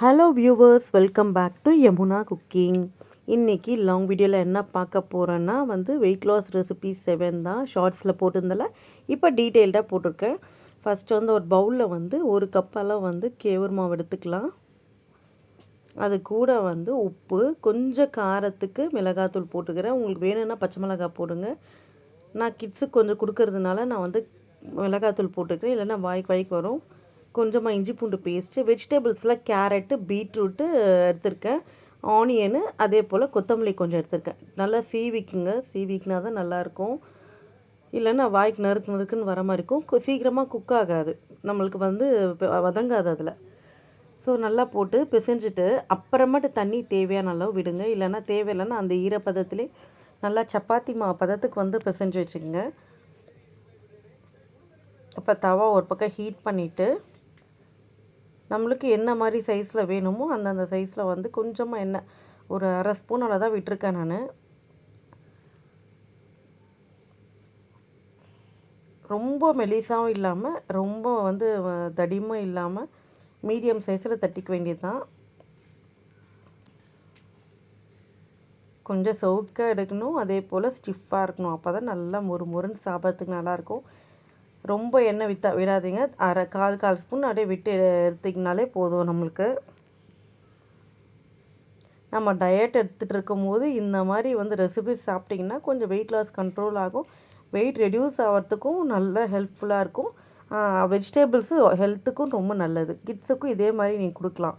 Hello viewers, welcome back to Yamuna cooking. இன்றைக்கி long வீடியோவில் என்ன பார்க்க போகிறேன்னா வெயிட் லாஸ் ரெசிபி 7 தான். ஷார்ட்ஸில் போட்டிருந்தல, இப்போ டீட்டெயில்டாக போட்டிருக்கேன். ஃபஸ்ட்டு ஒரு பவுலில் ஒரு கப்பெல்லாம் கேவர் மாவு எடுத்துக்கலாம். அது கூட உப்பு, கொஞ்சம் காரத்துக்கு மிளகாத்தூள் போட்டுக்கிறேன். உங்களுக்கு வேணும்னா பச்சை மிளகாய் போடுங்க. நான் கிட்ஸுக்கு கொஞ்சம் கொடுக்கறதுனால நான் மிளகாத்தூள் போட்டுக்கிறேன், இல்லைன்னா வாய்க்கு வரும். கொஞ்சமாக இஞ்சி பூண்டு பேஸ்ட்டு, வெஜிடபிள்ஸில் கேரட்டு, பீட்ரூட்டு எடுத்திருக்கேன், ஆனியனு, அதே போல் கொத்தமல்லி கொஞ்சம் எடுத்திருக்கேன். நல்லா சீவிக்கினா தான் நல்லாயிருக்கும். இல்லைன்னா வாய்க்கு நறுக்குன்னு வர மாதிரி இருக்கும். சீக்கிரமாக குக் ஆகாது, நம்மளுக்கு வதங்காது அதில். ஸோ நல்லா போட்டு பிசைஞ்சிட்டு அப்புறமேட்டு தண்ணி தேவையான அளவு விடுங்க. இல்லைன்னா தேவையில்லைன்னா அந்த ஈரப்பதத்திலே நல்லா சப்பாத்தி மாவு பதத்துக்கு பிசைஞ்சு வச்சுக்கோங்க. இப்போ தவா ஒரு பக்கம் ஹீட் பண்ணிவிட்டு, நம்மளுக்கு என்ன மாதிரி சைஸில் வேணுமோ அந்தந்த சைஸில் கொஞ்சமாக எண்ணெய், ஒரு அரை ஸ்பூன் அளவு தான் விட்டுருக்கேன் நான். ரொம்ப மெலிசாவும் இல்லாமல் ரொம்ப தடிமும் இல்லாமல் மீடியம் சைஸில் தட்டிக்க வேண்டியது தான். கொஞ்சம் சவுக்காக எடுக்கணும், அதே போல் ஸ்டிஃபாக இருக்கணும். அப்போ தான் நல்லா மொறுன்னு சாப்பிட்றதுக்கு நல்லாயிருக்கும். ரொம்ப எண்ணெய் விடாதீங்க. கால் ஸ்பூன் அப்படியே விட்டு எடுத்திங்கனாலே போதும். நம்மளுக்கு நம்ம டயட் எடுத்துகிட்டு இருக்கும்போது இந்த மாதிரி ரெசிபிஸ் சாப்பிட்டிங்கன்னா கொஞ்சம் வெயிட் லாஸ் கண்ட்ரோல் ஆகும், வெயிட் ரெடியூஸ் ஆகிறதுக்கும் நல்ல ஹெல்ப்ஃபுல்லாக இருக்கும். வெஜிடபிள்ஸு ஹெல்த்துக்கும் ரொம்ப நல்லது. கிட்ஸுக்கும் இதே மாதிரி நீங்கள் கொடுக்கலாம்.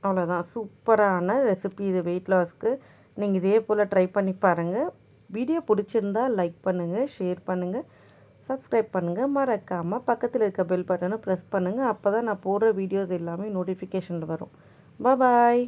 அவ்வளோதான், சூப்பரான ரெசிபி இது வெயிட் லாஸ்க்கு. நீங்கள் இதே போல் ட்ரை பண்ணி பாருங்கள். வீடியோ பிடிச்சிருந்தால் லைக் பண்ணுங்கள், ஷேர் பண்ணுங்கள், சப்ஸ்கிரைப் பண்ணுங்கள். மறக்காமல் பக்கத்தில் இருக்க பெல் பட்டனை ப்ரெஸ் பண்ணுங்கள். அப்போ தான் நான் போடுற வீடியோஸ் எல்லாமே நோட்டிஃபிகேஷனில் வரும். பாய்.